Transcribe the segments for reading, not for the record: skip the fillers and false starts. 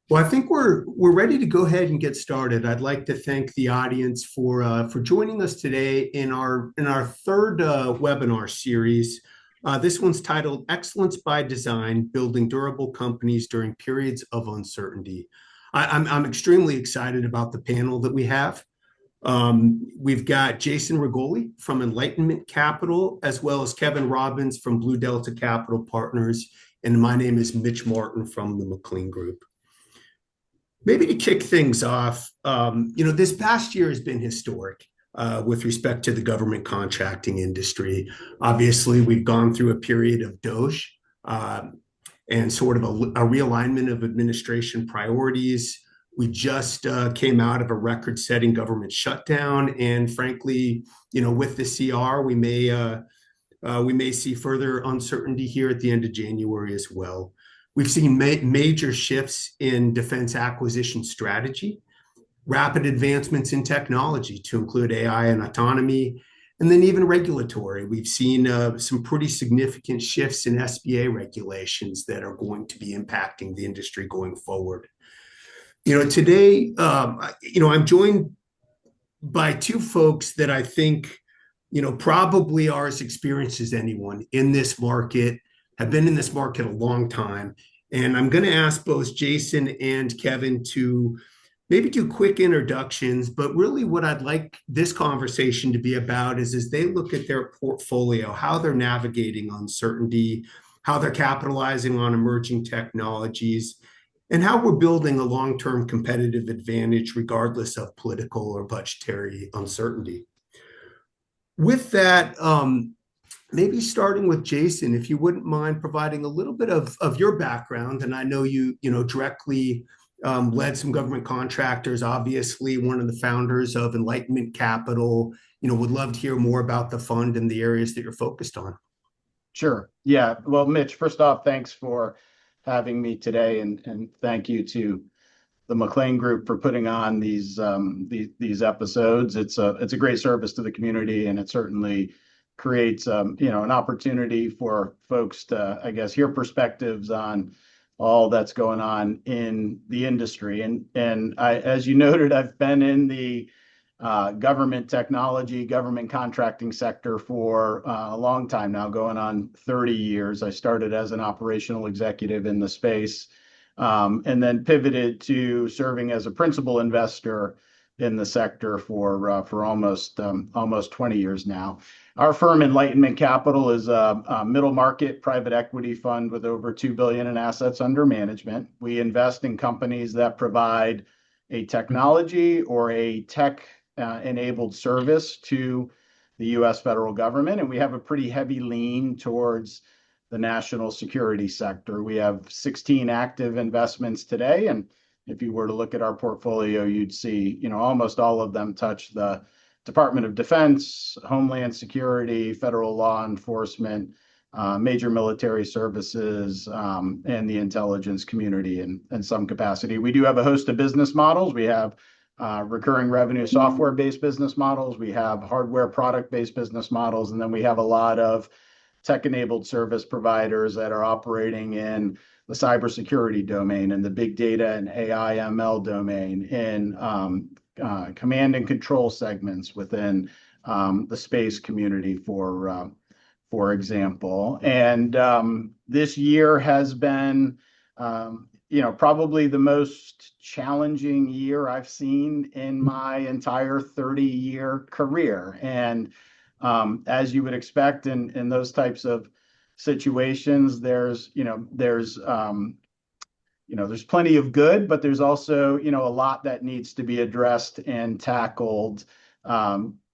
Well, I think we're ready to go ahead and get started. I'd like to thank the audience for joining us today in our third webinar series. This one's titled "Excellence by Design: Building Durable Companies During Periods of Uncertainty." I'm extremely excited about the panel that we have. We've got Jason Rigoli from Enlightenment Capital, as well as Kevin Robbins from Blue Delta Capital Partners, and my name is Mitch Martin from the McLean Group. Maybe to kick things off, this past year has been historic with respect to the government contracting industry. Obviously, we've gone through a period of DOGE and sort of a realignment of administration priorities. We just came out of a record-setting government shutdown, and frankly, with the CR, we may see further uncertainty here at the end of January as well. We've seen major shifts in defense acquisition strategy, rapid advancements in technology to include AI and autonomy, and then even regulatory. We've seen some pretty significant shifts in SBA regulations that are going to be impacting the industry going forward. Today, I'm joined by two folks that I think, probably are as experienced as anyone in this market, have been in this market a long time. And I'm going to ask both Jason and Kevin to maybe do quick introductions, but really what I'd like this conversation to be about is as they look at their portfolio, how they're navigating uncertainty, how they're capitalizing on emerging technologies, and how we're building a long-term competitive advantage regardless of political or budgetary uncertainty. With that, maybe starting with Jason, if you wouldn't mind providing a little bit of your background, and I know you directly led some government contractors, obviously one of the founders of Enlightenment Capital. Would love to hear more about the fund and the areas that you're focused on. Sure. Yeah. Well, Mitch, first off, thanks for having me today, and thank you to the McLean Group for putting on these episodes. It's a great service to the community, and it certainly creates an opportunity for folks to, I guess, hear perspectives on all that's going on in the industry. And as you noted, I've been in the government technology, government contracting sector for a long time now, going on 30 years. I started as an operational executive in the space, and then pivoted to serving as a principal investor in the sector for almost 20 years now. Our firm, Enlightenment Capital, is a middle market private equity fund with over $2 billion in assets under management. We invest in companies that provide a technology or a tech enabled service to the U.S. federal government, and we have a pretty heavy lean towards the national security sector. We have 16 active investments today, and if you were to look at our portfolio, you'd see, almost all of them touch the Department of Defense, Homeland Security, federal law enforcement, major military services, and the intelligence community in some capacity. We do have a host of business models. We have recurring revenue software-based business models. We have hardware product-based business models, and then we have a lot of tech-enabled service providers that are operating in the cybersecurity domain and the big data and AI ML domain, in command and control segments within the space community, for example. And this year has been, probably the most challenging year I've seen in my entire 30-year career. And as you would expect in those types of situations, there's plenty of good, but there's also, a lot that needs to be addressed and tackled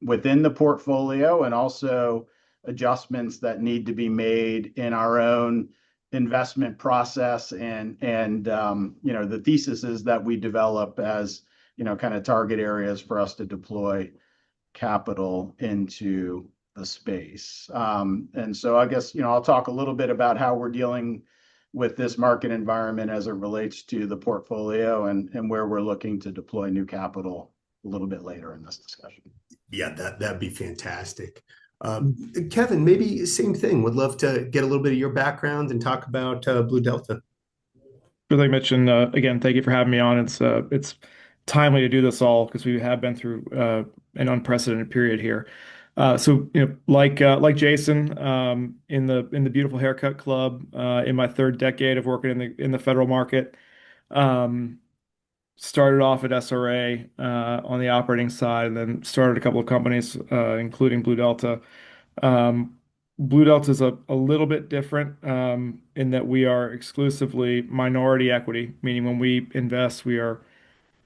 within the portfolio, and also adjustments that need to be made in our own investment process and the theses that we develop as, kind of target areas for us to deploy capital into the space. And so I guess, I'll talk a little bit about how we're dealing with this market environment as it relates to the portfolio and where we're looking to deploy new capital a little bit later in this discussion. Yeah, that'd be fantastic. Kevin, maybe same thing. Would love to get a little bit of your background and talk about Blue Delta. Really, Mitch, and again, thank you for having me on. It's timely to do this all because we have been through an unprecedented period here. Like Jason, in the beautiful haircut club, in my third decade of working in the federal market, um, started off at SRA on the operating side, and then started a couple of companies, including Blue Delta. Um, Blue Delta is a little bit different in that we are exclusively minority equity, meaning when we invest, we are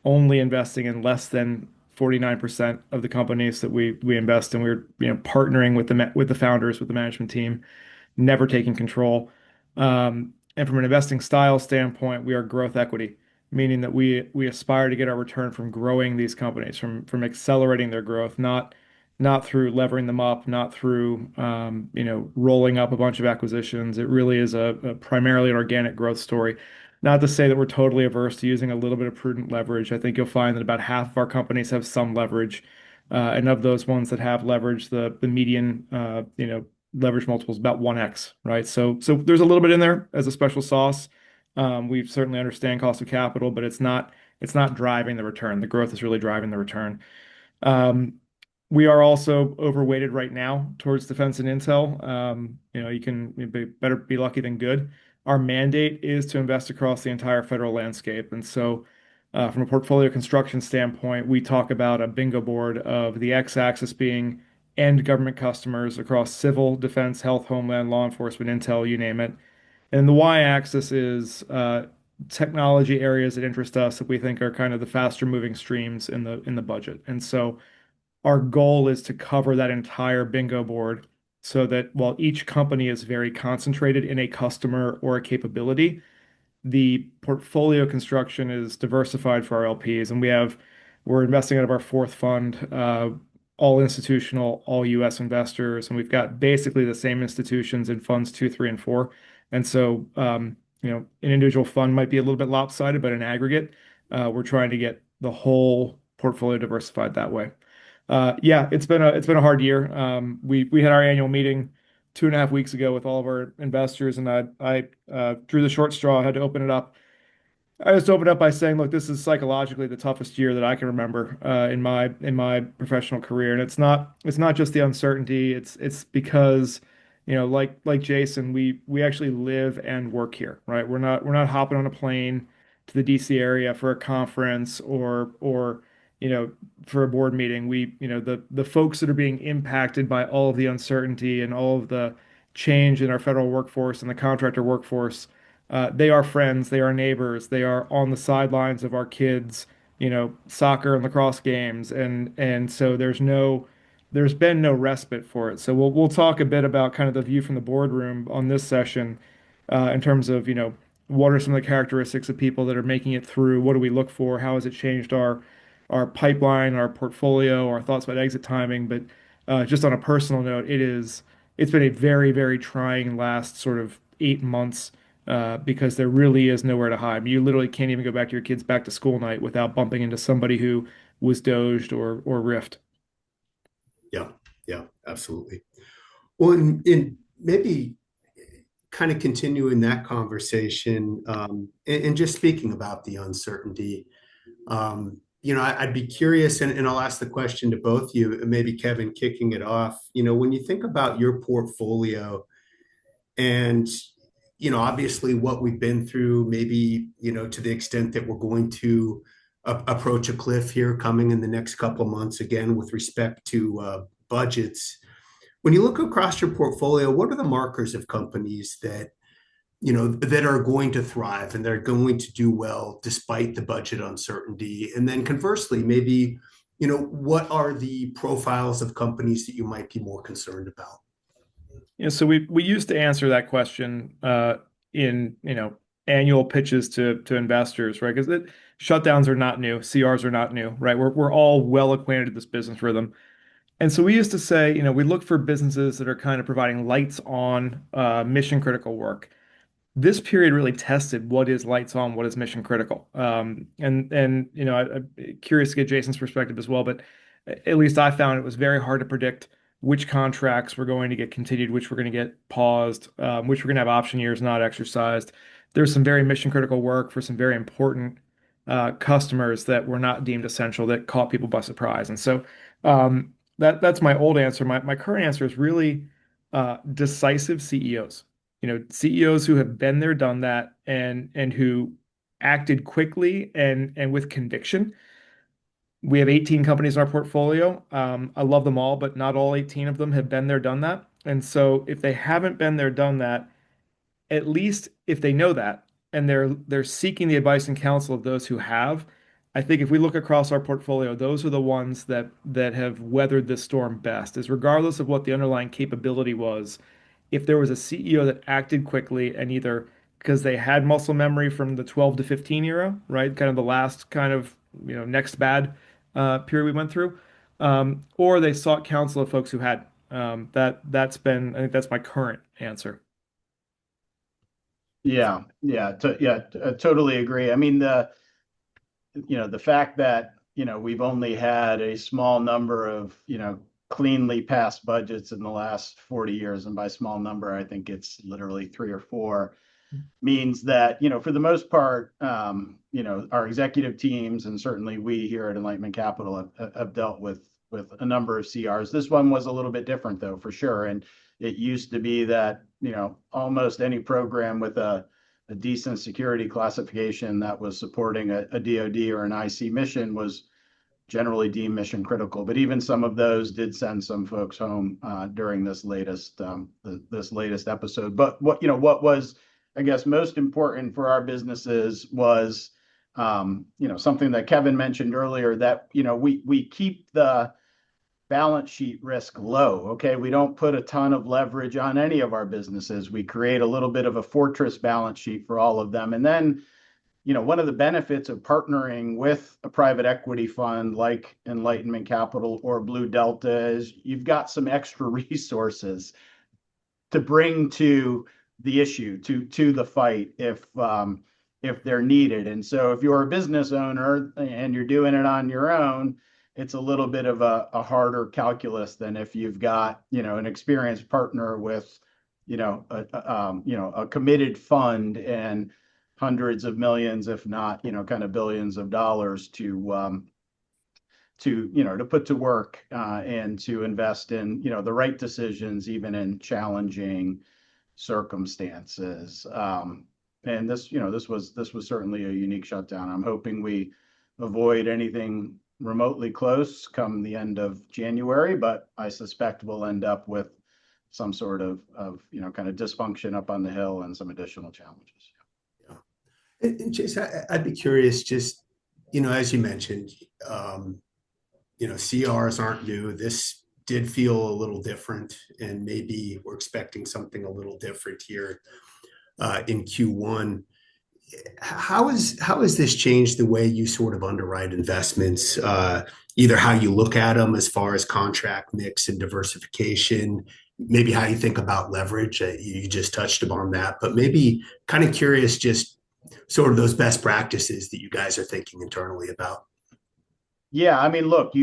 only investing in less than 49% of the companies that we invest in. We're, partnering with the founders, with the management team, never taking control. And from an investing style standpoint, we are growth equity, meaning that we aspire to get our return from growing these companies, from accelerating their growth, not through levering them up, not through rolling up a bunch of acquisitions. It really is a primarily an organic growth story. Not to say that we're totally averse to using a little bit of prudent leverage. I think you'll find that about half of our companies have some leverage, and of those ones that have leverage, the median leverage multiple is about 1x, right? So there's a little bit in there as a special sauce. We certainly understand cost of capital, but it's not driving the return. The growth is really driving the return. Um, we are also overweighted right now towards defense and intel. Better be lucky than good. Our mandate is to invest across the entire federal landscape. And so, from a portfolio construction standpoint, we talk about a bingo board of the x-axis being end government customers across civil, defense, health, homeland, law enforcement, intel, you name it. And the y-axis is technology areas that interest us that we think are kind of the faster moving streams in the budget. And so our goal is to cover that entire bingo board so that while each company is very concentrated in a customer or a capability, the portfolio construction is diversified for our LPs, and we're investing out of our fourth fund, all institutional, all U.S. investors, and we've got basically the same institutions in funds two, three, and four. And so, an individual fund might be a little bit lopsided, but in aggregate, we're trying to get the whole portfolio diversified that way. Yeah, it's been a hard year. We had our annual meeting 2.5 weeks ago with all of our investors, and I drew the short straw. I had to open it up. I just opened up by saying, look, this is psychologically the toughest year that I can remember in my professional career, and it's not just the uncertainty. It's because, like Jason, we actually live and work here, right? We're not hopping on a plane to the DC area for a conference or you know for a board meeting. The folks that are being impacted by all of the uncertainty and all of the change in our federal workforce and the contractor workforce, they are friends, they are neighbors, they are on the sidelines of our kids, soccer and lacrosse games, and so there's been no respite for it. So we'll talk a bit about kind of the view from the boardroom on this session, in terms of, what are some of the characteristics of people that are making it through? What do we look for? How has it changed our pipeline, our portfolio, our thoughts about exit timing? But just on a personal note, it's been a very, very trying last sort of 8 months, because there really is nowhere to hide. You literally can't even go back to your kids' back to school night without bumping into somebody who was doged or riffed. Yeah, yeah, absolutely. Well, and maybe kind of continuing that conversation, and just speaking about the uncertainty, I'd be curious, and I'll ask the question to both you, maybe Kevin kicking it off. When you think about your portfolio and, obviously what we've been through, maybe, to the extent that we're going to approach a cliff here coming in the next couple of months, again, with respect to budgets. When you look across your portfolio, what are the markers of companies that are going to thrive and they're going to do well despite the budget uncertainty? And then conversely, maybe, what are the profiles of companies that you might be more concerned about? So we used to answer that question in annual pitches to investors, right? Because shutdowns are not new, CRs are not new, right? We're all well acquainted with this business rhythm. And so we used to say, we look for businesses that are kind of providing lights on mission critical work. This period really tested what is lights on, what is mission critical. I'm curious to get Jason's perspective as well, but at least I found it was very hard to predict which contracts were going to get continued, which were going to get paused, which were going to have option years not exercised. There's some very mission critical work for some very important customers that were not deemed essential that caught people by surprise. And so that's my old answer. My current answer is really decisive CEOs. CEOs who have been there, done that, and who acted quickly and with conviction. We have 18 companies in our portfolio. I love them all, but not all 18 of them have been there, done that. And so if they haven't been there, done that, at least if they know that and they're seeking the advice and counsel of those who have, I think if we look across our portfolio, those are the ones that have weathered this storm best, is regardless of what the underlying capability was, if there was a CEO that acted quickly and either because they had muscle memory from the 12 to 15 era, right? Kind of the last kind of, next bad period we went through, or they sought counsel of folks who had. That's been, I think that's my current answer. I totally agree. I mean, the fact that, we've only had a small number of, cleanly passed budgets in the last 40 years, and by small number, I think it's literally 3 or 4, means that, for the most part, our executive teams, and certainly we here at Enlightenment Capital have dealt with a number of CRs. This one was a little bit different, though, for sure. And it used to be that, almost any program with a decent security classification that was supporting a DOD or an IC mission was generally deemed mission critical. But even some of those did send some folks home during this latest episode. But what was, I guess, most important for our businesses was something that Kevin mentioned earlier, that we keep the balance sheet risk low. Okay, we don't put a ton of leverage on any of our businesses. We create a little bit of a fortress balance sheet for all of them. And then, one of the benefits of partnering with a private equity fund like Enlightenment Capital or Blue Delta is you've got some extra resources to bring to the issue, to the fight, if they're needed. And so if you're a business owner and you're doing it on your own, it's a little bit of a harder calculus than if you've got, an experienced partner with, a committed fund and hundreds of millions, if not, kind of billions of dollars to put to work and to invest in, the right decisions, even in challenging circumstances. And this was certainly a unique shutdown. I'm hoping we avoid anything remotely close come the end of January, but I suspect we'll end up with some sort of kind of dysfunction up on the Hill and some additional challenges. Yeah. And Jason, I'd be curious, just, as you mentioned, CRs aren't new. This did feel a little different, and maybe we're expecting something a little different here in Q1. How has this changed the way you sort of underwrite investments, either how you look at them as far as contract mix and diversification, maybe how you think about leverage? You just touched upon that, but maybe kind of curious, just sort of those best practices that you guys are thinking internally about. Yeah, I mean, look,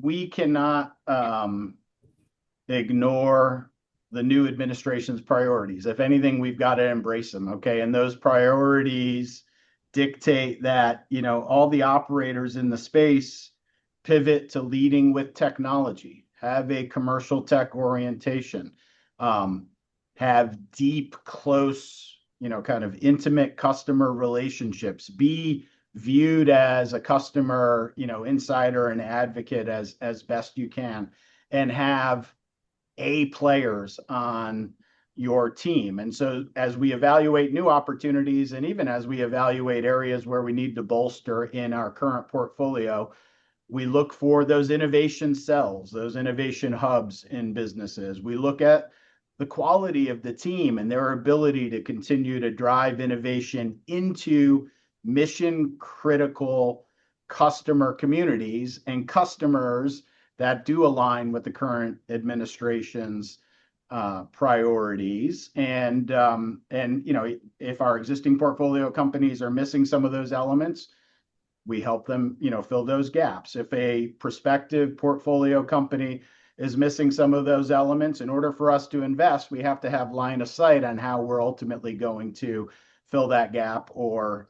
we cannot ignore the new administration's priorities. If anything, we've got to embrace them. Okay. And those priorities dictate that, all the operators in the space pivot to leading with technology, have a commercial tech orientation, have deep, close, kind of intimate customer relationships, be viewed as a customer, insider and advocate as best you can, and have A players on your team. And so as we evaluate new opportunities, and even as we evaluate areas where we need to bolster in our current portfolio, we look for those innovation cells, those innovation hubs in businesses. We look at the quality of the team and their ability to continue to drive innovation into mission critical customer communities and customers that do align with the current administration's priorities. And if our existing portfolio companies are missing some of those elements, we help them, fill those gaps. If a prospective portfolio company is missing some of those elements. In order for us to invest, we have to have line of sight on how we're ultimately going to fill that gap or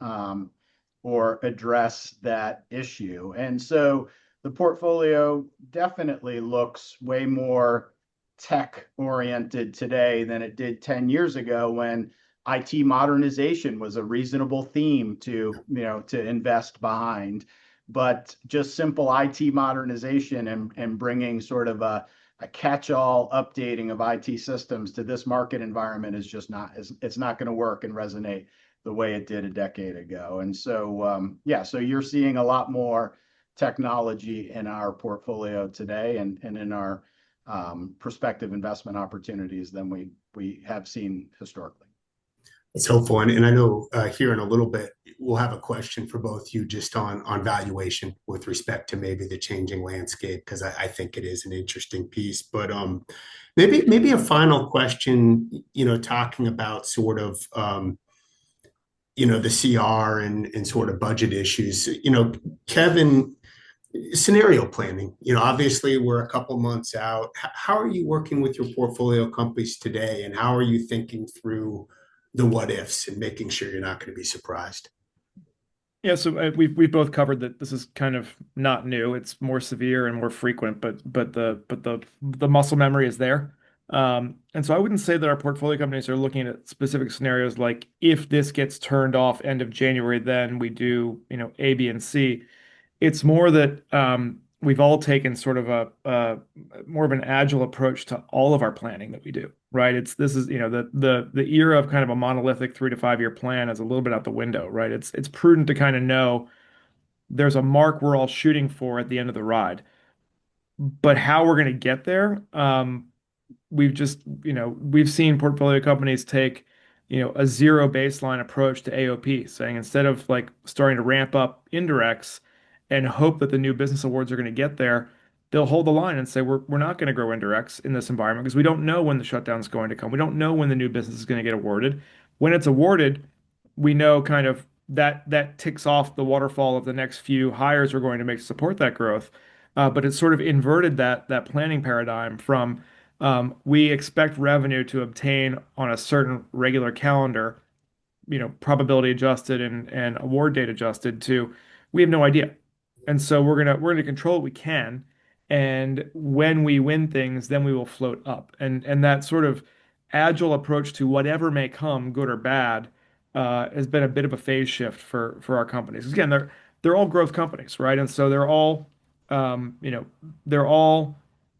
address that issue. And so the portfolio definitely looks way more tech oriented today than it did 10 years ago, when IT modernization was a reasonable theme to invest behind. But just simple IT modernization and bringing sort of a catch-all updating of IT systems to this market environment is just not, it's not going to work and resonate the way it did a decade ago. And so, so you're seeing a lot more technology in our portfolio today and in our prospective investment opportunities than we have seen historically. It's helpful. And I know here in a little bit, we'll have a question for both you just on valuation with respect to maybe the changing landscape, because I think it is an interesting piece. But maybe a final question, talking about sort of, the CR and sort of budget issues. Kevin, scenario planning, obviously we're a couple months out. How are you working with your portfolio companies today, and how are you thinking through the what ifs and making sure you're not going to be surprised? Yeah, so we've both covered that this is kind of not new. It's more severe and more frequent, but the muscle memory is there. And so I wouldn't say that our portfolio companies are looking at specific scenarios like, if this gets turned off end of January, then we do, A, B, and C. It's more that we've all taken sort of a more of an agile approach to all of our planning that we do, right? This is the era of kind of a monolithic 3 to 5 year plan is a little bit out the window, right? It's prudent to kind of know there's a mark we're all shooting for at the end of the ride, but how we're going to get there, we've seen portfolio companies take, a zero baseline approach to AOP, saying instead of like starting to ramp up indirects and hope that the new business awards are going to get there, they'll hold the line and say, we're not going to grow indirects in this environment because we don't know when the shutdown is going to come. We don't know when the new business is going to get awarded. When it's awarded, we know kind of that ticks off the waterfall of the next few hires we're going to make to support that growth. But it's sort of inverted that planning paradigm from we expect revenue to obtain on a certain regular calendar, probability adjusted and award date adjusted, to we have no idea. And so we're gonna control what we can. And when we win things, then we will float up. And that sort of agile approach to whatever may come, good or bad, has been a bit of a phase shift for our companies. Again, they're all growth companies, right? And so they're all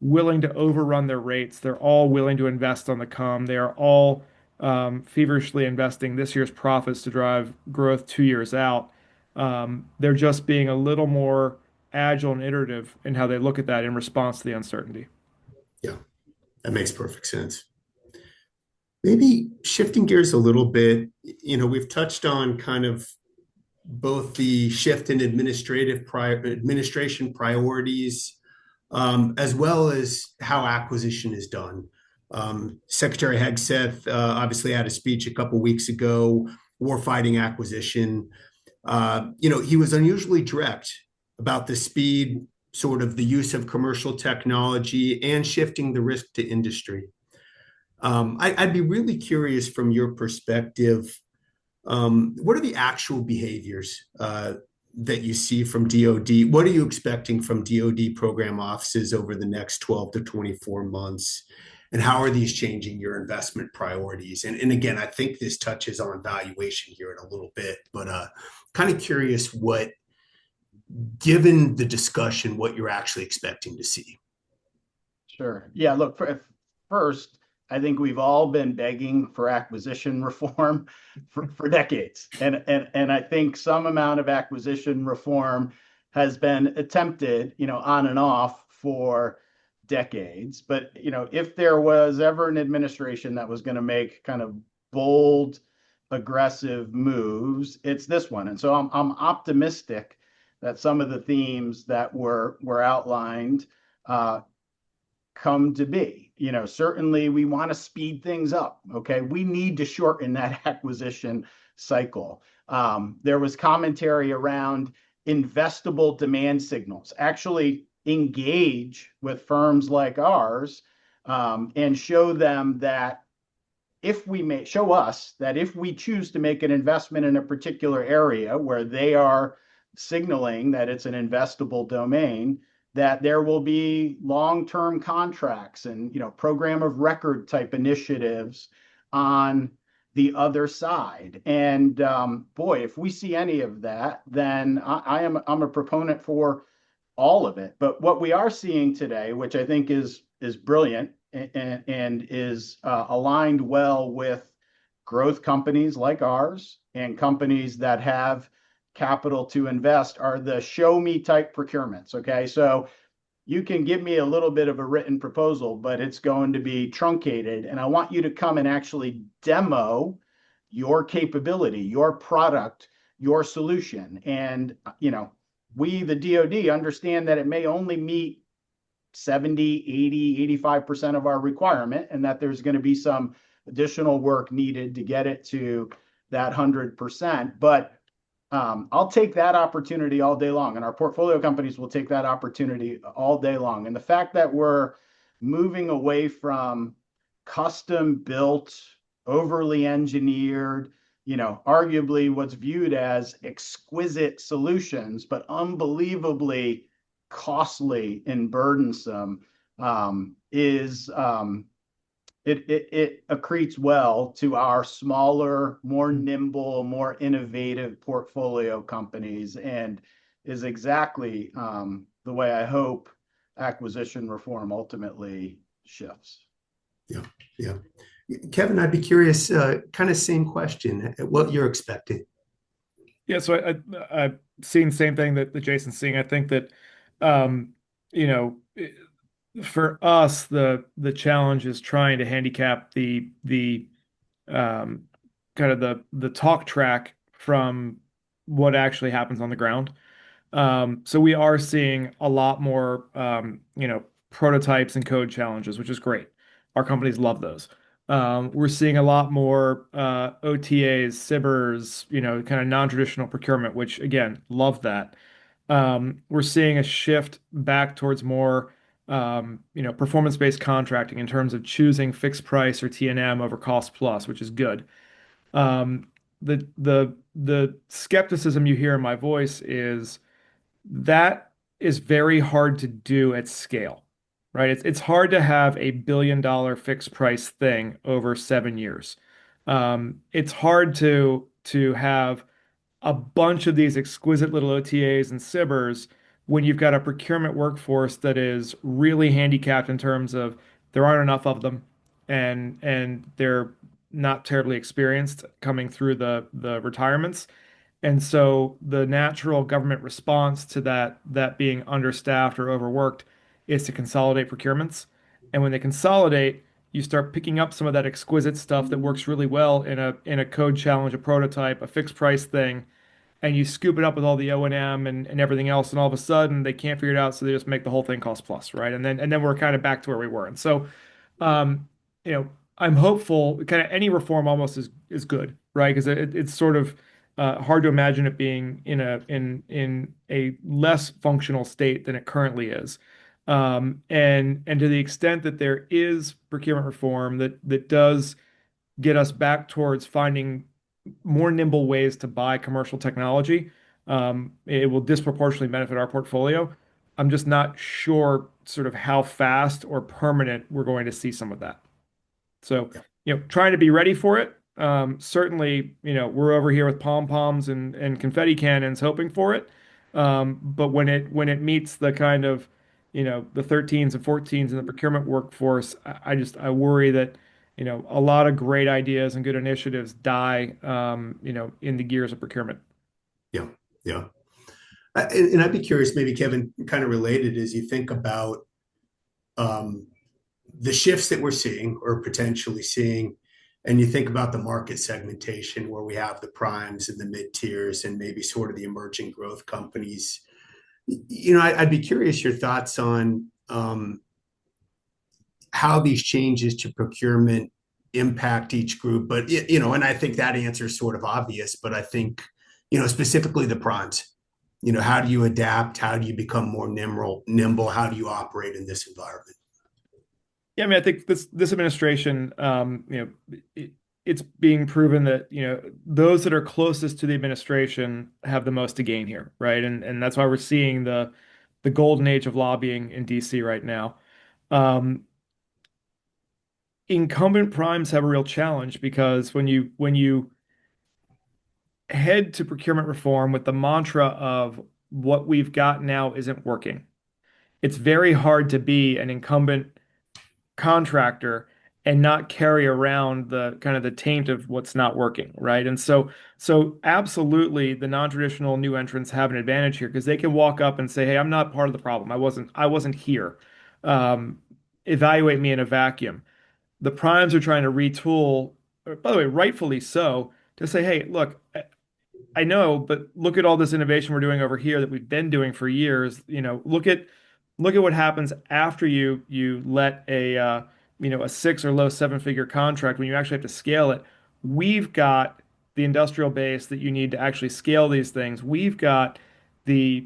willing to overrun their rates. They're all willing to invest on the come. They are all feverishly investing this year's profits to drive growth 2 years out. They're just being a little more agile and iterative in how they look at that in response to the uncertainty. Yeah, that makes perfect sense. Maybe shifting gears a little bit, we've touched on kind of both the shift in administration priorities, as well as how acquisition is done. Secretary Hegseth obviously had a speech a couple weeks ago, warfighting acquisition. He was unusually direct about the speed, sort of the use of commercial technology, and shifting the risk to industry. I'd be really curious from your perspective, what are the actual behaviors that you see from DoD? What are you expecting from DoD program offices over the next 12 to 24 months? And how are these changing your investment priorities? And again, I think this touches on valuation here in a little bit, but kind of curious given the discussion, what you're actually expecting to see. Sure. Yeah, look, first, I think we've all been begging for acquisition reform for decades. And I think some amount of acquisition reform has been attempted, on and off for decades. But, if there was ever an administration that was going to make kind of bold, aggressive moves, it's this one. And so I'm optimistic that some of the themes that were outlined come to be. Certainly we want to speed things up. Okay, we need to shorten that acquisition cycle. There was commentary around investable demand signals. Actually, engage with firms like ours, and show them that if we choose to make an investment in a particular area where they are signaling that it's an investable domain, that there will be long-term contracts and program of record type initiatives on the other side. And boy, if we see any of that, then I'm a proponent for all of it. But what we are seeing today, which I think is brilliant and is aligned well with growth companies like ours and companies that have capital to invest, are the show me type procurements. Okay, so you can give me a little bit of a written proposal, but it's going to be truncated, and I want you to come and actually demo your capability, your product, your solution. And we, the DoD, understand that it may only meet 70, 80, 85% of our requirement, and that there's going to be some additional work needed to get it to that 100%. But I'll take that opportunity all day long, and our portfolio companies will take that opportunity all day long. And the fact that we're moving away from custom built, overly engineered, arguably what's viewed as exquisite solutions, but unbelievably costly and burdensome, it accretes well to our smaller, more nimble, more innovative portfolio companies, and is exactly the way I hope acquisition reform ultimately shifts. Yeah, yeah. Kevin, I'd be curious, kind of same question, what you're expecting. Yeah, so I've seen the same thing that Jason's seeing. I think that, for us, the challenge is trying to handicap the kind of the talk track from what actually happens on the ground. So we are seeing a lot more, prototypes and code challenges, which is great. Our companies love those. We're seeing a lot more OTAs, SIBRs, kind of non-traditional procurement, which again, love that. We're seeing a shift back towards more, performance-based contracting in terms of choosing fixed price or T&M over cost plus, which is good. The skepticism you hear in my voice is that is very hard to do at scale, right? It's hard to have $1 billion fixed price thing over 7 years. It's hard to have a bunch of these exquisite little OTAs and SIBRs when you've got a procurement workforce that is really handicapped in terms of there aren't enough of them, and they're not terribly experienced coming through the retirements. And so the natural government response to that being understaffed or overworked is to consolidate procurements. And when they consolidate, you start picking up some of that exquisite stuff that works really well in a code challenge, a prototype, a fixed price thing, and you scoop it up with all the O&M and everything else, and all of a sudden they can't figure it out, so they just make the whole thing cost plus, right? And then we're kind of back to where we were. And so, um, I'm hopeful. Kind of any reform almost is good, right? Because it's sort of hard to imagine it being in a less functional state than it currently is. And to the extent that there is procurement reform that does get us back towards finding more nimble ways to buy commercial technology, it will disproportionately benefit our portfolio. I'm just not sure sort of how fast or permanent we're going to see some of that. So, trying to be ready for it. Certainly, we're over here with pom poms and confetti cannons hoping for it. But when it meets the kind of, the 13s and 14s in the procurement workforce, I worry that, a lot of great ideas and good initiatives die, in the gears of procurement. Yeah, yeah. And I'd be curious, maybe Kevin, kind of related, as you think about the shifts that we're seeing or potentially seeing, and you think about the market segmentation where we have the primes and the mid tiers and maybe sort of the emerging growth companies. I'd be curious your thoughts on how these changes to procurement impact each group. But, and I think that answer is sort of obvious, but I think, specifically the primes. how do you adapt? How do you become more nimble? How do you operate in this environment? Yeah, I mean, I think this administration, it's being proven that, those that are closest to the administration have the most to gain here, right? And that's why we're seeing the golden age of lobbying in DC right now. Um, Incumbent primes have a real challenge because when you head to procurement reform with the mantra of what we've got now isn't working, it's very hard to be an incumbent contractor and not carry around the kind of the taint of what's not working, right? And so absolutely the non-traditional new entrants have an advantage here because they can walk up and say, "Hey, I'm not part of the problem. I wasn't here. Um, Evaluate me in a vacuum." The primes are trying to retool, by the way, rightfully so, to say, "Hey, look, I know, but look at all this innovation we're doing over here that we've been doing for years. Look at what happens after you let a six or low seven-figure contract when you actually have to scale it. We've got the industrial base that you need to actually scale these things. We've got the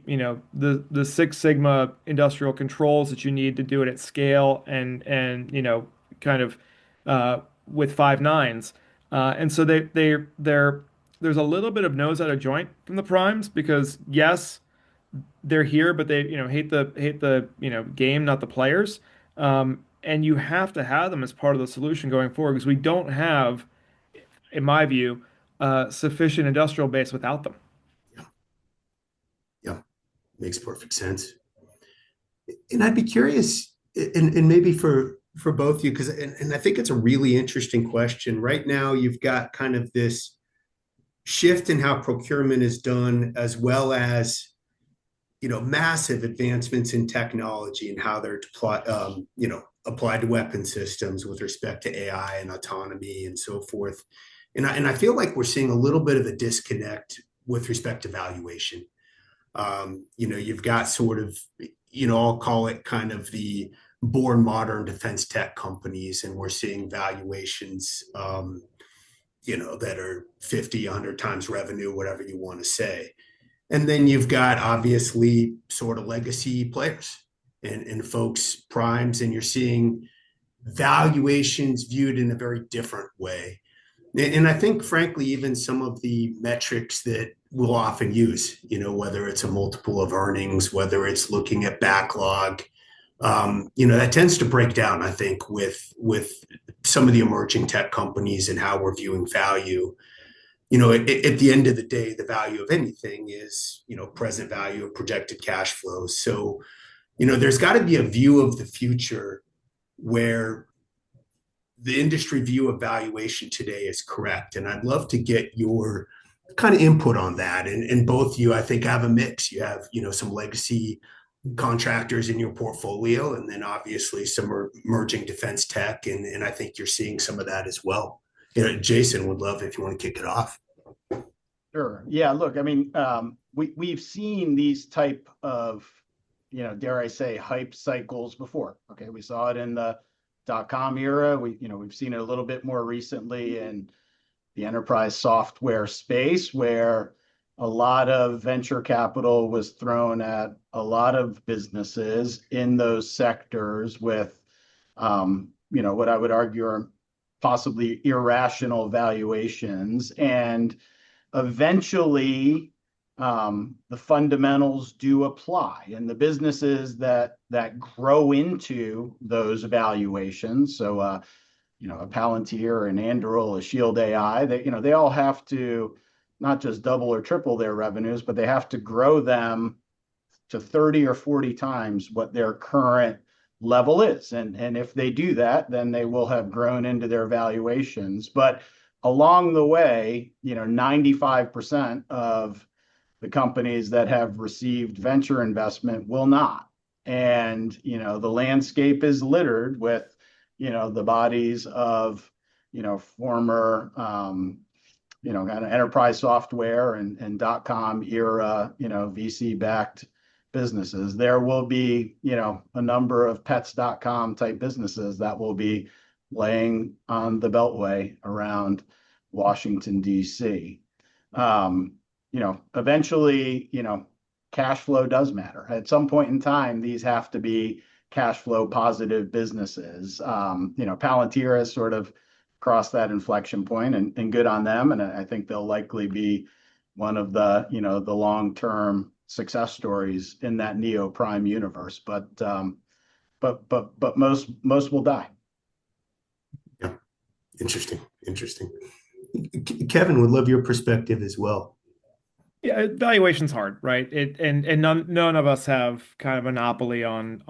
Six Sigma industrial controls that you need to do it at scale and kind of with five nines. And so there's a little bit of nose out of joint from the primes because yes, they're here, but they hate the game, not the players. And you have to have them as part of the solution going forward because we don't have, in my view, sufficient industrial base without them. Yeah, yeah, makes perfect sense. And I'd be curious, and maybe for both of you, because and I think it's a really interesting question. Right now, you've got kind of this shift in how procurement is done, as well as massive advancements in technology and how they're applied to weapon systems with respect to AI and autonomy and so forth. And I feel like we're seeing a little bit of a disconnect with respect to valuation. You've got sort of, I'll call it kind of the born modern defense tech companies, and we're seeing valuations, that are 50, 100 times revenue, whatever you want to say. And then you've got obviously sort of legacy players and folks, primes, and you're seeing valuations viewed in a very different way. And I think, frankly, even some of the metrics that we'll often use, whether it's a multiple of earnings, whether it's looking at backlog, that tends to break down, I think, with some of the emerging tech companies and how we're viewing value. At the end of the day, the value of anything is, present value of projected cash flows. So, there's got to be a view of the future where the industry view of valuation today is correct. And I'd love to get your kind of input on that. And both of you, I think, have a mix. You have, some legacy contractors in your portfolio, and then obviously some emerging defense tech. And I think you're seeing some of that as well. Jason, would love if you want to kick it off. Sure. Yeah. Look, I mean, we've seen these type of, dare I say, hype cycles before. Okay, we saw it in the .com era. We've seen it a little bit more recently in the enterprise software space, where a lot of venture capital was thrown at a lot of businesses in those sectors with, what I would argue are possibly irrational valuations. And eventually, the fundamentals do apply, and the businesses that grow into those valuations. So, a Palantir, an Anduril, a Shield AI, they all have to not just double or triple their revenues, but they have to grow them to 30 or 40 times what their current level is. And if they do that, then they will have grown into their valuations. But along the way, 95% of the companies that have received venture investment will not. And, the landscape is littered with, the bodies of, former, kind of enterprise software and .com era, VC-backed businesses. There will be, a number of pets.com type businesses that will be laying on the beltway around Washington, D.C. Eventually, cash flow does matter. At some point in time, these have to be cash flow positive businesses. Palantir has sort of crossed that inflection point, and good on them. And I think they'll likely be one of the long-term success stories in that neo prime universe. But most will die. Yeah, interesting. Kevin, would love your perspective as well. Yeah, valuation's hard, right? And none of us have kind of monopoly on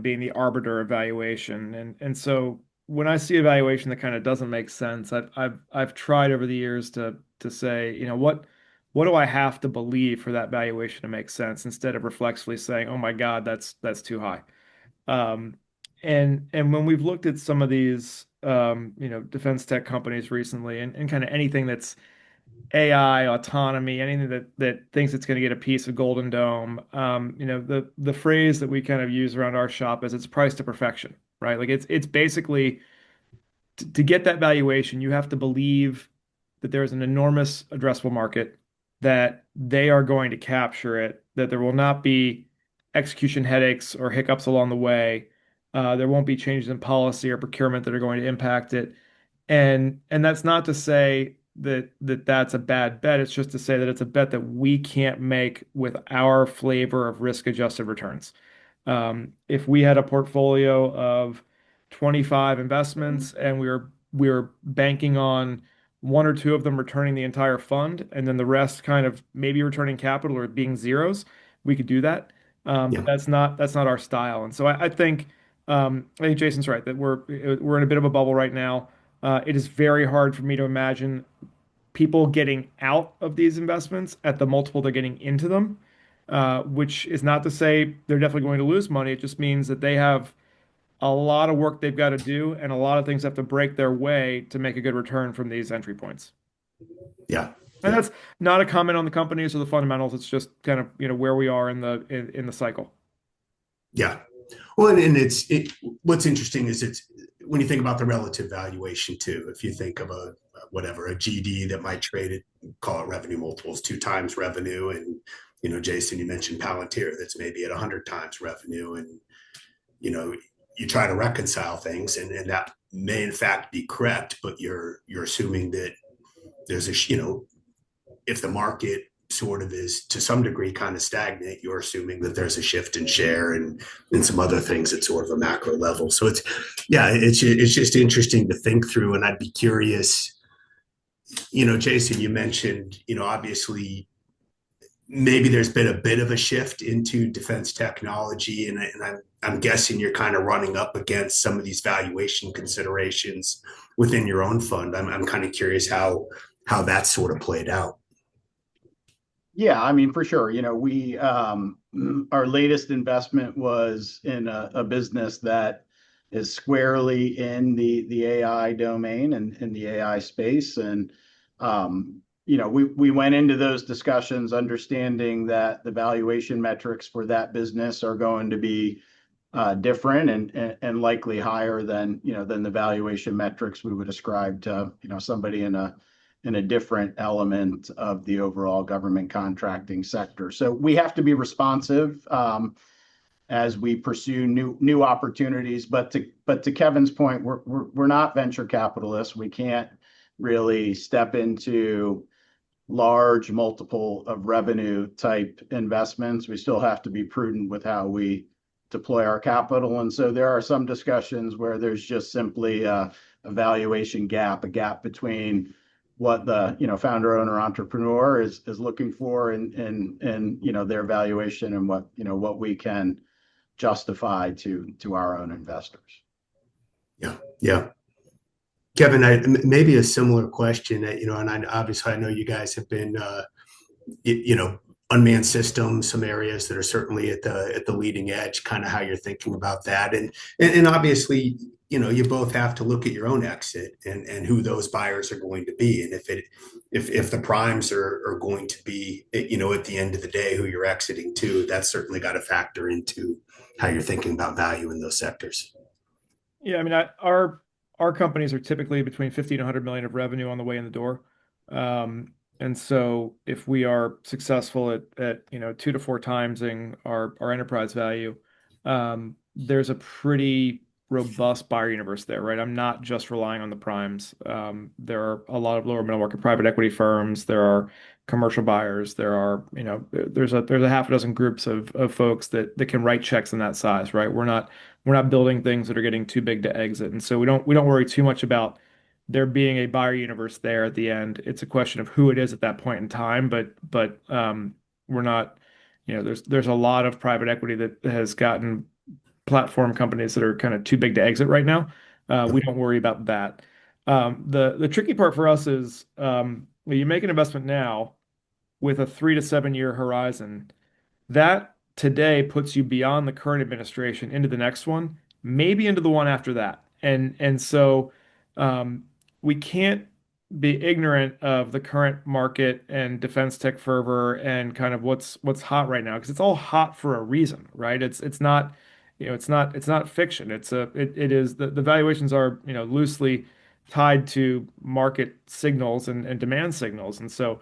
being the arbiter of valuation. And so when I see a valuation that kind of doesn't make sense, I've tried over the years to say, what do I have to believe for that valuation to make sense, instead of reflexively saying, oh my God, that's too high. Um, and when we've looked at some of these defense tech companies recently, and kind of anything that's AI, autonomy, anything that thinks it's going to get a piece of Golden Dome. The phrase that we kind of use around our shop is it's priced to perfection, right? Like it's basically to get that valuation, you have to believe that there's an enormous addressable market, that they are going to capture it, that there will not be execution headaches or hiccups along the way. There won't be changes in policy or procurement that are going to impact it. And that's not to say that's a bad bet. It's just to say that it's a bet that we can't make with our flavor of risk-adjusted returns. If we had a portfolio of 25 investments and we were banking on one or two of them returning the entire fund, and then the rest kind of maybe returning capital or being zeros, we could do that. But Yeah, that's not our style. And so I think Jason's right that we're in a bit of a bubble right now. It is very hard for me to imagine people getting out of these investments at the multiple they're getting into them, which is not to say they're definitely going to lose money. It just means that they have a lot of work they've got to do, and a lot of things have to break their way to make a good return from these entry points. yeah, And yeah, that's not a comment on the companies or the fundamentals. It's just kind of where we are in the cycle. yeah. Well, and what's interesting is it's when you think about the relative valuation too. If you think of a GD that might trade it, call it revenue multiples, 2 times revenue, and Jason, you mentioned Palantir that's maybe at 100 times revenue, and you know you try to reconcile things, and that may in fact be correct, but you're assuming that there's if the market sort of is to some degree kind of stagnant, you're assuming that there's a shift in share and some other things at sort of a macro level. So it's just interesting to think through. And I'd be curious, Jason, you mentioned, obviously maybe there's been a bit of a shift into defense technology, and I'm guessing you're kind of running up against some of these valuation considerations within your own fund. I'm kind of curious how that sort of played out. Yeah, I mean, for sure. We our latest investment was in a business that is squarely in the AI domain and in the AI space. And we went into those discussions understanding that the valuation metrics for that business are going to be different and likely higher than the valuation metrics we would ascribe to somebody in a different element of the overall government contracting sector. So we have to be responsive as we pursue new opportunities. But to Kevin's point, we're not venture capitalists. We can't really step into large multiple of revenue type investments. We still have to be prudent with how we deploy our capital. And so there are some discussions where there's just simply a valuation gap, a gap between what the founder, owner, entrepreneur is looking for in their valuation and what we can justify to our own investors. Yeah, yeah. Kevin, maybe a similar question. And obviously I know you guys have been, unmanned systems, some areas that are certainly at the leading edge. Kind of how you're thinking about that, and obviously, you both have to look at your own exit and who those buyers are going to be, and if the primes are going to be, at the end of the day, who you're exiting to, that's certainly got to factor into how you're thinking about value in those sectors. Yeah, I mean, our companies are typically between 50 and 100 million of revenue on the way in the door. And so if we are successful at 2 to 4 times our enterprise value, there's a pretty robust buyer universe there, right? I'm not just relying on the primes. There are a lot of lower middle market private equity firms. There are commercial buyers. There's a half a dozen groups of folks that can write checks in that size, right? We're not building things that are getting too big to exit. And so we don't worry too much about there being a buyer universe there at the end. It's a question of who it is at that point in time, but we're not, there's a lot of private equity that has gotten platform companies that are kind of too big to exit right now. We don't worry about that. The tricky part for us is when you make an investment now with a 3 to 7 year horizon, that today puts you beyond the current administration into the next one, maybe into the one after that. And so um, we can't be ignorant of the current market and defense tech fervor and kind of what's hot right now because it's all hot for a reason, right? It's not, it's not fiction. It is the valuations are, loosely tied to market signals and demand signals. And so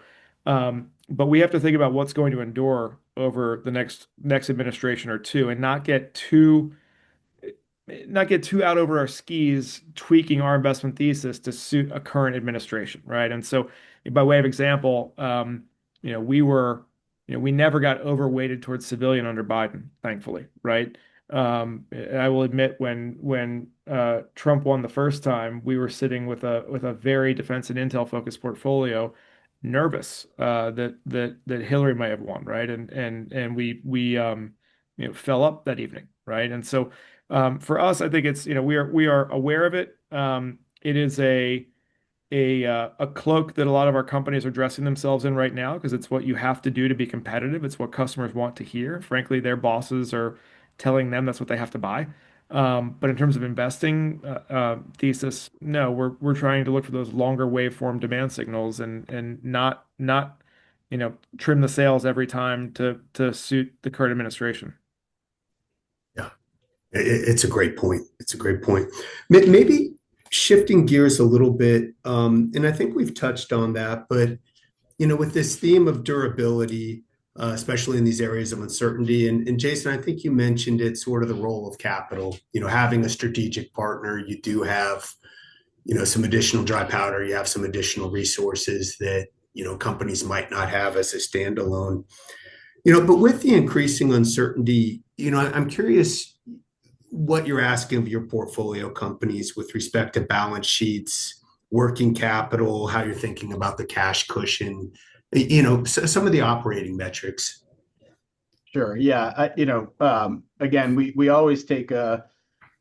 but we have to think about what's going to endure over the next administration or two and not get too out over our skis tweaking our investment thesis to suit a current administration, right? And so by way of example, we never got overweighted towards civilian under Biden, thankfully, right? I will admit when Trump won the first time, we were sitting with a very defense and intel focused portfolio, nervous that Hillary might have won, right? And we fell up that evening, right? And so for us, I think it's we are aware of it. It is a cloak that a lot of our companies are dressing themselves in right now because it's what you have to do to be competitive. It's what customers want to hear. Frankly, their bosses are telling them that's what they have to buy. But in terms of investing thesis, no, we're trying to look for those longer waveform demand signals and not trim the sails every time to suit the current administration. Yeah, it's a great point. It's a great point. Maybe shifting gears a little bit, and I think we've touched on that, but with this theme of durability, especially in these areas of uncertainty, and Jason, I think you mentioned it, sort of the role of capital. Having a strategic partner, you do have some additional dry powder, you have some additional resources that companies might not have as a standalone. But with the increasing uncertainty, I'm curious what you're asking of your portfolio companies with respect to balance sheets, working capital, how you're thinking about the cash cushion, some of the operating metrics. Sure. Yeah. Again, we always take a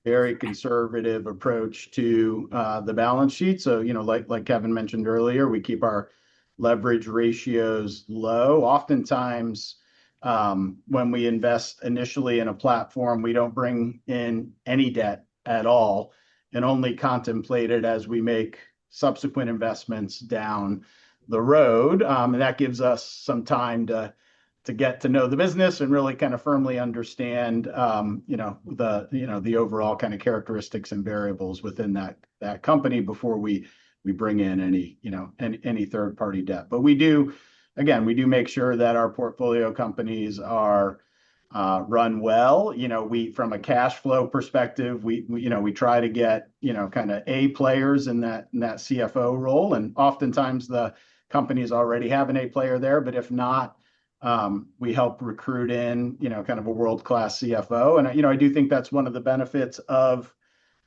very conservative approach to the balance sheet. So, like Kevin mentioned earlier, we keep our leverage ratios low. Oftentimes, when we invest initially in a platform, we don't bring in any debt at all and only contemplate it as we make subsequent investments down the road. And that gives us some time to get to know the business and really kind of firmly understand, the overall kind of characteristics and variables within that company before we bring in any third party debt. But we do make sure that our portfolio companies are run well. From a cash flow perspective, we try to get kind of A players in that CFO role, and oftentimes the companies already have an A player there. But if not, we help recruit in kind of a world-class CFO. And I do think that's one of the benefits of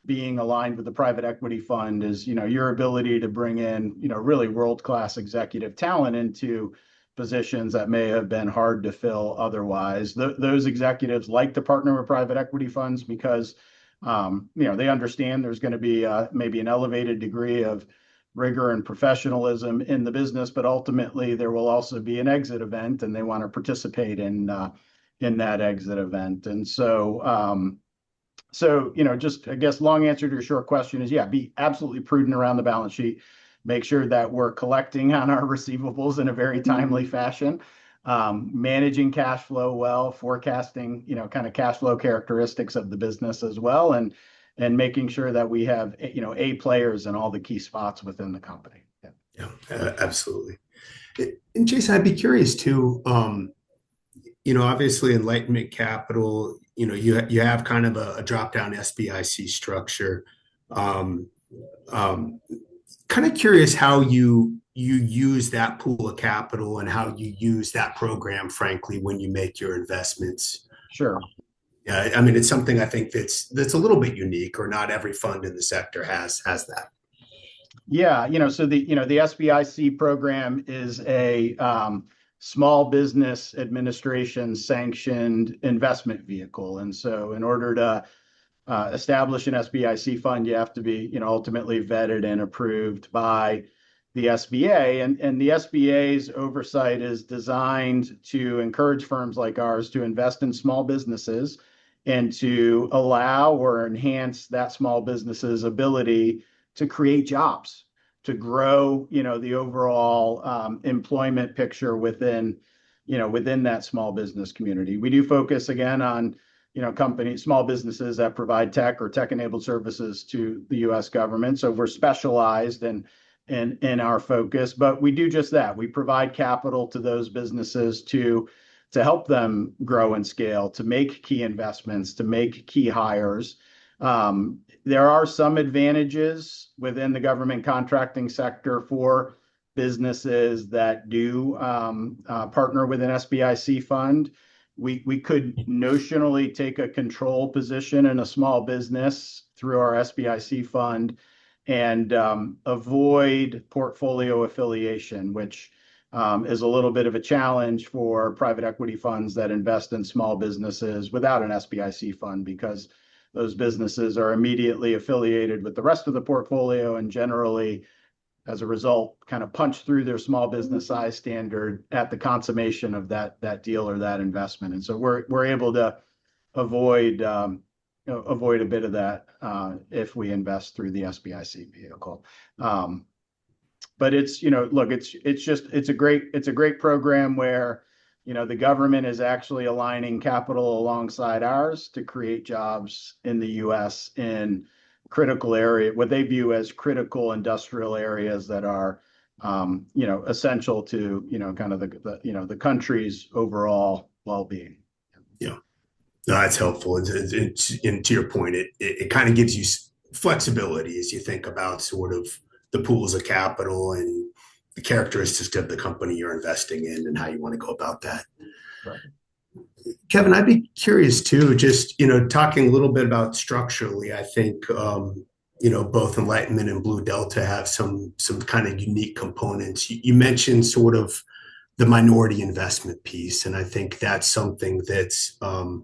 being aligned with the private equity fund is your ability to bring in really world-class executive talent into positions that may have been hard to fill otherwise. Those executives like to partner with private equity funds because they understand there's going to be maybe an elevated degree of rigor and professionalism in the business, but ultimately there will also be an exit event, and they want to participate in that exit event. And so, just I guess long answer to your short question is, yeah, be absolutely prudent around the balance sheet. Make sure that we're collecting on our receivables in a very timely fashion, managing cash flow well, forecasting, kind of cash flow characteristics of the business as well, and making sure that we have, A players in all the key spots within the company. Yeah. Yeah, absolutely. And Jason, I'd be curious too. Obviously, Enlightenment Capital, you have kind of a drop down SBIC structure. Um, um, Kind of curious how you use that pool of capital and how you use that program, frankly, when you make your investments. Sure. Yeah, I mean, it's something I think that's a little bit unique, or not every fund in the sector has that. Yeah, so the SBIC program is a small business administration sanctioned investment vehicle. And so in order to establish an SBIC fund, you have to be, ultimately vetted and approved by the SBA. And the SBA's oversight is designed to encourage firms like ours to invest in small businesses and to allow or enhance that small business's ability to create jobs, to grow, the overall employment picture within that small business community. We do focus again on companies, small businesses that provide tech or tech-enabled services to the U.S. government. So we're specialized in our focus, but we do just that. We provide capital to those businesses to help them grow and scale, to make key investments, to make key hires. There are some advantages within the government contracting sector for businesses that do partner with an SBIC fund. We could notionally take a control position in a small business through our SBIC fund and avoid portfolio affiliation, which is a little bit of a challenge for private equity funds that invest in small businesses without an SBIC fund, because those businesses are immediately affiliated with the rest of the portfolio and generally, as a result, kind of punch through their small business size standard at the consummation of that deal or that investment. And so we're able to avoid avoid a bit of that if we invest through the SBIC vehicle. But it's, look, it's a great program where, the government is actually aligning capital alongside ours to create jobs in the U.S. in critical area, what they view as critical industrial areas that are, essential to, kind of the country's overall well-being. Yeah, no, that's helpful. And to your point, it kind of gives you flexibility as you think about sort of the pools of capital and the characteristics of the company you're investing in and how you want to go about that. Right. Kevin, I'd be curious too, just, talking a little bit about structurally, I think, both Enlightenment and Blue Delta have some kind of unique components. You mentioned sort of the minority investment piece, and I think that's something that's, I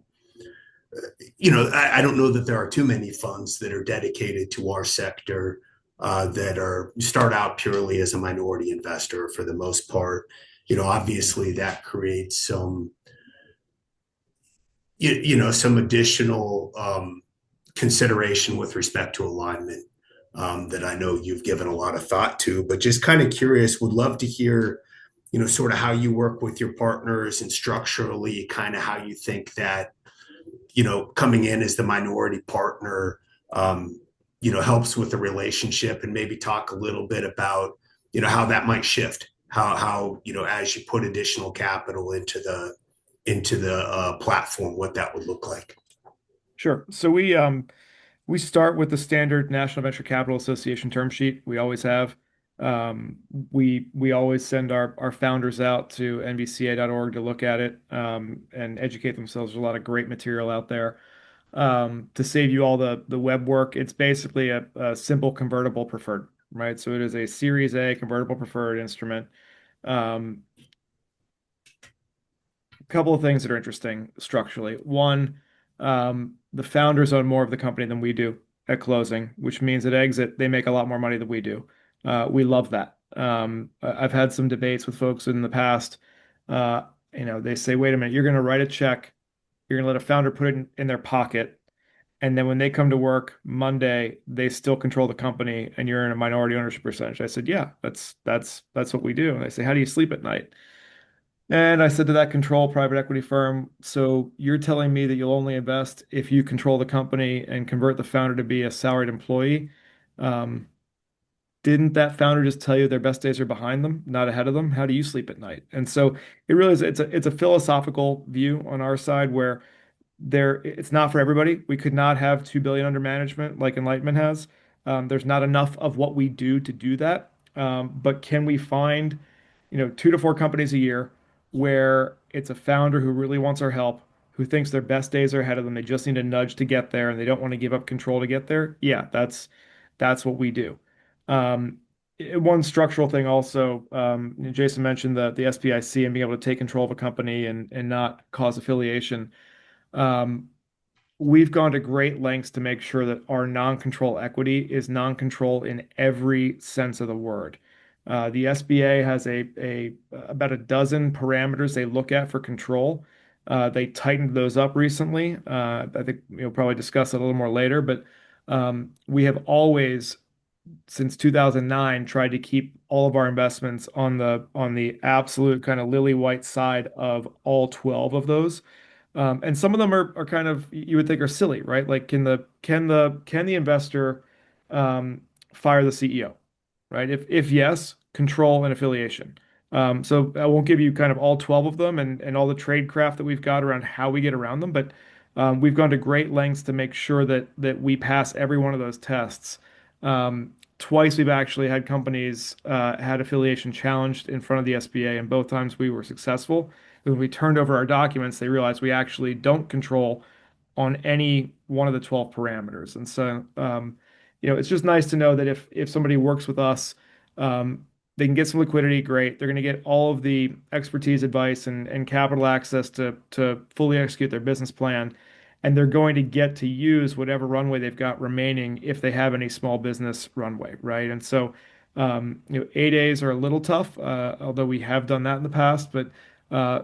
don't know that there are too many funds that are dedicated to our sector that are start out purely as a minority investor for the most part. Obviously that creates some additional consideration with respect to alignment that I know you've given a lot of thought to, but just kind of curious, would love to hear, sort of how you work with your partners and structurally kind of how you think that, coming in as the minority partner, helps with the relationship, and maybe talk a little bit about, how that might shift, how, as you put additional capital into the platform, what that would look like. Sure. So we start with the standard National Venture Capital Association term sheet. We always have. We always send our founders out to nvca.org to look at it and educate themselves. There's a lot of great material out there. To save you all the web work, it's basically a simple convertible preferred, right? So it is a Series A convertible preferred instrument. Couple of things that are interesting structurally. One, the founders own more of the company than we do at closing, which means at exit, they make a lot more money than we do. We love that. I've had some debates with folks in the past. They say, wait a minute, you're going to write a check, you're going to let a founder put it in their pocket, and then when they come to work Monday, they still control the company and you're in a minority ownership percentage. I said, yeah, that's what we do. And they say, how do you sleep at night? And I said to that control private equity firm, so you're telling me that you'll only invest if you control the company and convert the founder to be a salaried employee? Um, didn't that founder just tell you their best days are behind them, not ahead of them? How do you sleep at night? And so it really is, it's a philosophical view on our side where it's not for everybody. We could not have 2 billion under management like Enlightenment has. There's not enough of what we do to do that. But can we find, 2 to 4 companies a year where it's a founder who really wants our help, who thinks their best days are ahead of them. They just need a nudge to get there and they don't want to give up control to get there. Yeah, that's what we do. Um, One structural thing also, Jason mentioned the SPIC and being able to take control of a company and not cause affiliation. Um, we've gone to great lengths to make sure that our non-control equity is non-control in every sense of the word. The SBA has about a dozen parameters they look at for control. They tightened those up recently. I think we'll probably discuss it a little more later, but we have always, since 2009, tried to keep all of our investments on the absolute kind of lily white side of all 12 of those. And some of them are kind of, you would think, are silly, right? Like can the investor fire the CEO, right? If yes, control and affiliation. So I won't give you kind of all 12 of them and all the trade craft that we've got around how we get around them, but we've gone to great lengths to make sure that we pass every one of those tests. Twice we've actually had companies had affiliation challenged in front of the SBA, and both times we were successful. When we turned over our documents, they realized we actually don't control on any one of the 12 parameters. And so, it's just nice to know that if somebody works with us, they can get some liquidity, great. They're going to get all of the expertise, advice, and capital access to fully execute their business plan. And they're going to get to use whatever runway they've got remaining if they have any small business runway, right? And so, A-days are a little tough, although we have done that in the past, but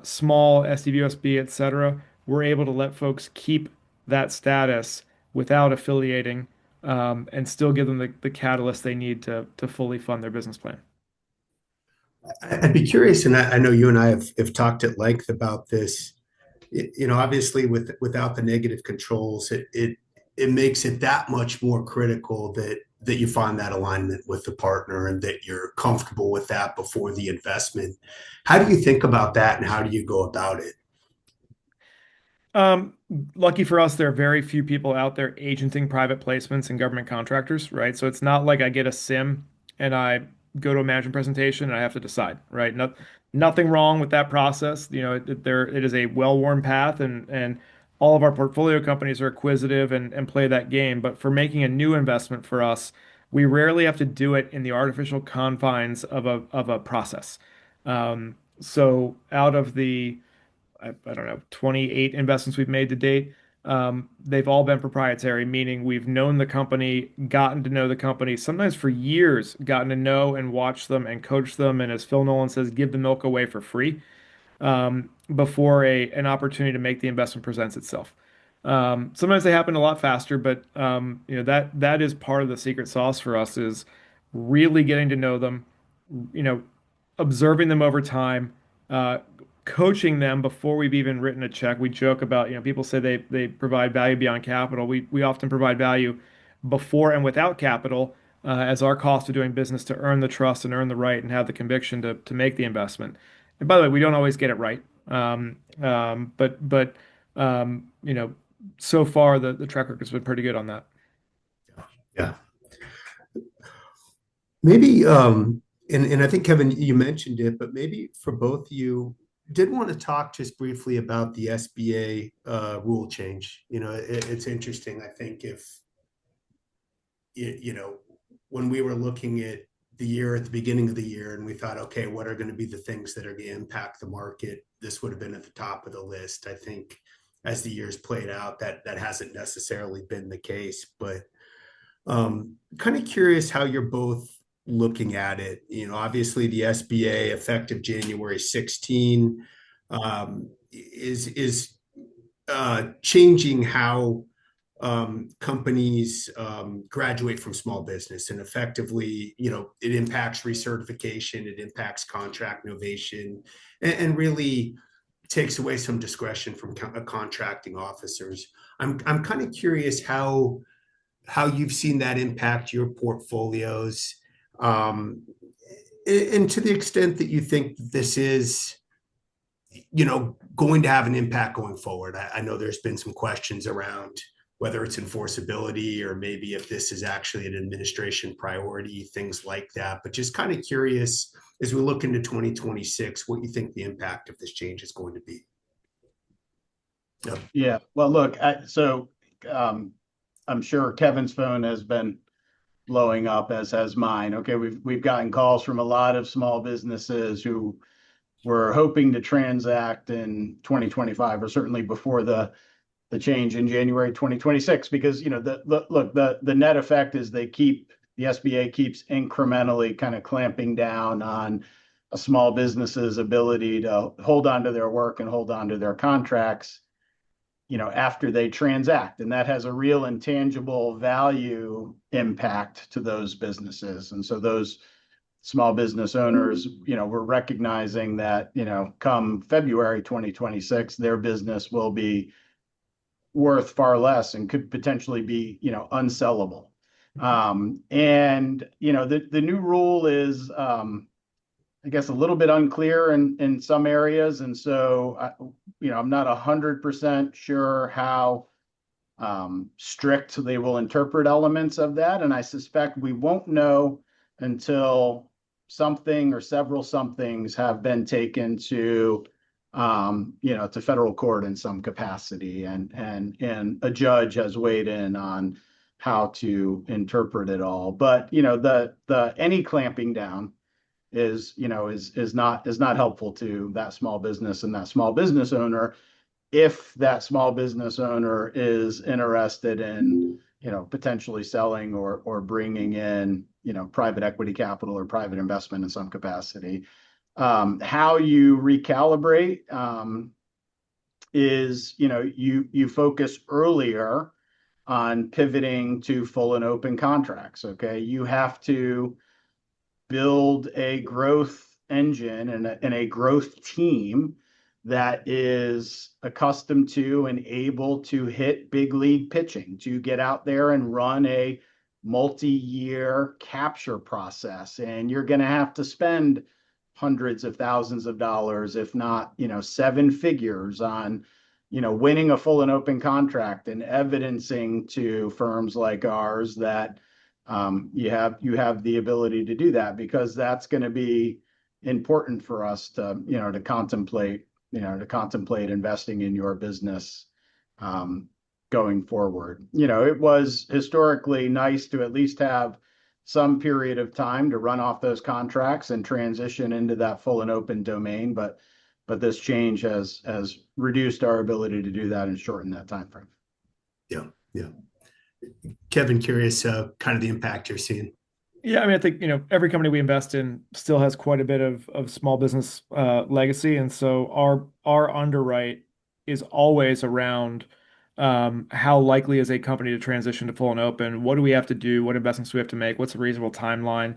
small SDVSB, et cetera, we're able to let folks keep that status without affiliating, and still give them the catalyst they need to fully fund their business plan. I'd be curious, and I know you and I have talked at length about this. Obviously, without the negative controls, it makes it that much more critical that you find that alignment with the partner and that you're comfortable with that before the investment. How do you think about that, and how do you go about it? Um, Lucky for us, there are very few people out there agenting private placements and government contractors, right? So it's not like I get a sim and I go to a management presentation and I have to decide, right? Nothing wrong with that process. It is a well-worn path, and all of our portfolio companies are acquisitive and play that game. But for making a new investment for us, we rarely have to do it in the artificial confines of a process. So out of the I don't know, 28 investments we've made to date. They've all been proprietary, meaning we've known the company, gotten to know the company, sometimes for years, gotten to know and watch them and coach them. And as Phil Nolan says, give the milk away for free, before an opportunity to make the investment presents itself. Sometimes they happen a lot faster, but that is part of the secret sauce for us is really getting to know them, you know, observing them over time, uh, coaching them before we've even written a check. We joke about, people say they provide value beyond capital. We often provide value before and without capital, as our cost of doing business to earn the trust and earn the right and have the conviction to make the investment. And by the way, we don't always get it right. But so far the track record has been pretty good on that. Yeah. Maybe, and I think, Kevin, you mentioned it, but maybe for both of you, did want to talk just briefly about the SBA rule change. It's interesting. I think if, you know, when we were looking at the year at the beginning of the year and we thought, okay, what are going to be the things that are going to impact the market? This would have been at the top of the list. I think as the years played out, that hasn't necessarily been the case, but kind of curious how you're both looking at it. Obviously the SBA effective January 16 is changing how companies graduate from small business, and effectively, it impacts recertification, it impacts contract novation, and really takes away some discretion from contracting officers. I'm kind of curious how you've seen that impact your portfolios. Um, and to the extent that you think this is, going to have an impact going forward, I know there's been some questions around whether it's enforceability or maybe if this is actually an administration priority, things like that. But just kind of curious as we look into 2026, what you think the impact of this change is going to be. Yep. Yeah. Well, look, um, I'm sure Kevin's phone has been blowing up, as has mine. Okay, we've gotten calls from a lot of small businesses who were hoping to transact in 2025, or certainly before the change in January 2026, because the net effect is the SBA keeps incrementally kind of clamping down on a small business's ability to hold on to their work and hold on to their contracts, after they transact. And that has a real intangible value impact to those businesses. And so those small business owners, were recognizing that, come February 2026, their business will be worth far less and could potentially be, unsellable. The new rule is, I guess, a little bit unclear in some areas. And so, I'm not 100% sure how strict they will interpret elements of that. And I suspect we won't know until something or several somethings have been taken to federal court in some capacity, and a judge has weighed in on how to interpret it all. But the any clamping down is not helpful to that small business and that small business owner, if that small business owner is interested in potentially selling or bringing in private equity capital or private investment in some capacity. How you recalibrate is you focus earlier on pivoting to full and open contracts. Okay, you have to build a growth engine and a growth team that is accustomed to and able to hit big league pitching, to get out there and run a multi-year capture process. And you're going to have to spend hundreds of thousands of dollars, if not, seven figures on, winning a full and open contract and evidencing to firms like ours that you have the ability to do that, because that's going to be important for us to contemplate investing in your business going forward. It was historically nice to at least have some period of time to run off those contracts and transition into that full and open domain, but this change has reduced our ability to do that and shorten that time frame. Yeah, yeah. Kevin, curious, kind of the impact you're seeing. Yeah, I mean, I think, every company we invest in still has quite a bit of small business legacy. And so our underwrite is always around how likely is a company to transition to full and open? What do we have to do? What investments do we have to make? What's a reasonable timeline?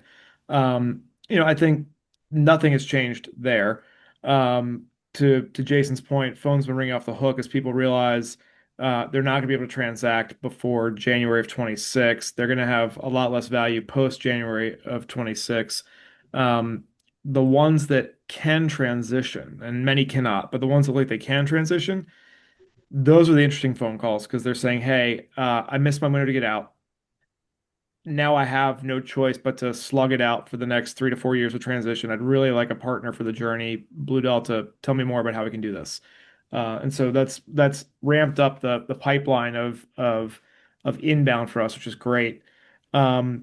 I think nothing has changed there. To Jason's point, phones been ringing off the hook as people realize they're not going to be able to transact before January of 26. They're going to have a lot less value post January of 26. The ones that can transition, and many cannot, but the ones that they can transition, those are the interesting phone calls, because they're saying, hey, I missed my window to get out. Now I have no choice but to slug it out for the next 3 to 4 years of transition. I'd really like a partner for the journey. Blue Delta, tell me more about how we can do this. And so that's ramped up the pipeline of inbound for us, which is great. I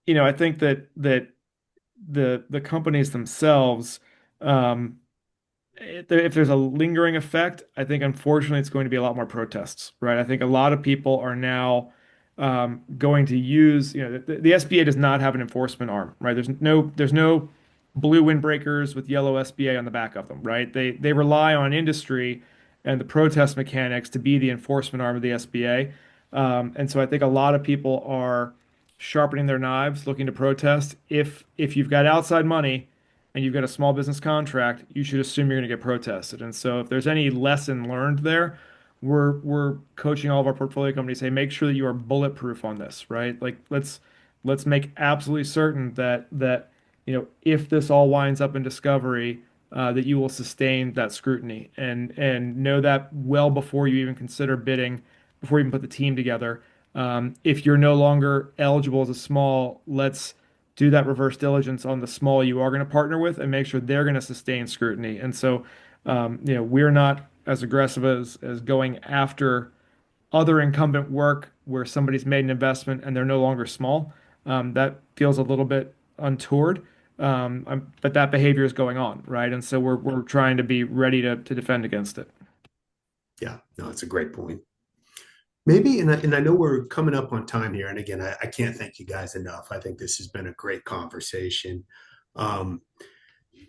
think that the companies themselves, if there's a lingering effect, I think unfortunately it's going to be a lot more protests, right? I think a lot of people are now going to use, the SBA does not have an enforcement arm, right? There's no blue windbreakers with yellow SBA on the back of them, right? They rely on industry and the protest mechanics to be the enforcement arm of the SBA. And so I think a lot of people are sharpening their knives, looking to protest. If you've got outside money and you've got a small business contract, you should assume you're going to get protested. And so if there's any lesson learned there, we're coaching all of our portfolio companies, hey, make sure that you are bulletproof on this, right? Like let's make absolutely certain that if this all winds up in discovery, that you will sustain that scrutiny and know that well before you even consider bidding, before you even put the team together. If you're no longer eligible as a small, let's do that reverse diligence on the small you are going to partner with and make sure they're going to sustain scrutiny. And so, we're not as aggressive as going after other incumbent work where somebody's made an investment and they're no longer small. That feels a little bit untoward. But that behavior is going on, right? And so we're trying to be ready to defend against it. Yeah, no, it's a great point. Maybe, and I know we're coming up on time here, and again, I can't thank you guys enough. I think this has been a great conversation. Um,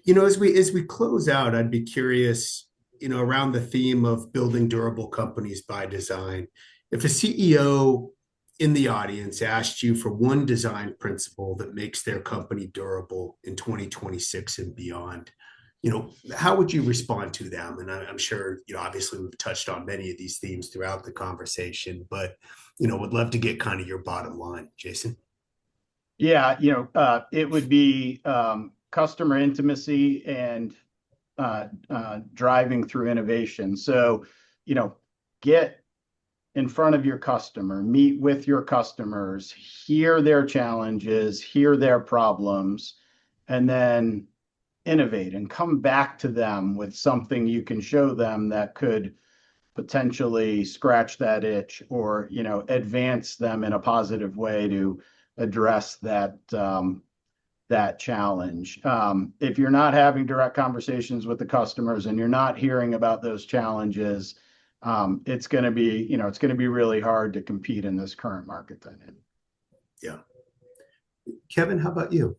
as we close out, I'd be curious, around the theme of building durable companies by design. If a CEO in the audience asked you for one design principle that makes their company durable in 2026 and beyond, how would you respond to them? And I'm sure, obviously we've touched on many of these themes throughout the conversation, but, would love to get kind of your bottom line, Jason. Yeah, it would be customer intimacy and driving through innovation. So, get in front of your customer, meet with your customers, hear their challenges, hear their problems, and then innovate and come back to them with something you can show them that could potentially scratch that itch or, advance them in a positive way to address that challenge. If you're not having direct conversations with the customers and you're not hearing about those challenges, it's going to be really hard to compete in this current market dynamic. Yeah. Kevin, how about you?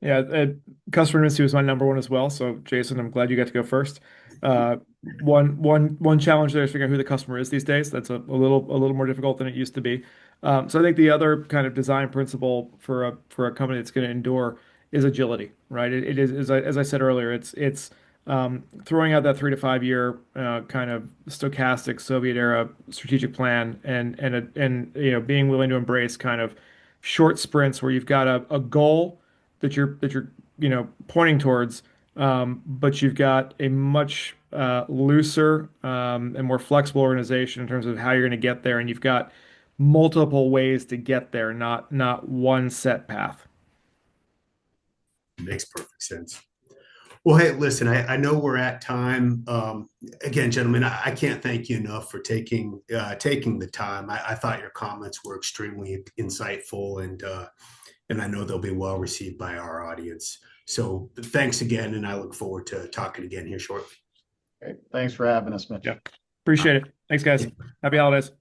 Yeah, customer intimacy was my number one as well. So, Jason, I'm glad you got to go first. One challenge there is figuring out who the customer is these days. That's a little more difficult than it used to be. So I think the other kind of design principle for a company that's going to endure is agility, right? It is, as I said earlier, it's throwing out that 3 to 5 year kind of stochastic Soviet era strategic plan and being willing to embrace kind of short sprints where you've got a goal that you're pointing towards, but you've got a much looser and more flexible organization in terms of how you're going to get there, and you've got multiple ways to get there, not one set path. Makes perfect sense. Well, hey, listen, I know we're at time. Again, gentlemen, I can't thank you enough for taking the time. I thought your comments were extremely insightful, and I know they'll be well received by our audience. So thanks again, and I look forward to talking again here shortly. Great. Thanks for having us, Mitch. Yeah. Appreciate it. Thanks, guys. Happy holidays.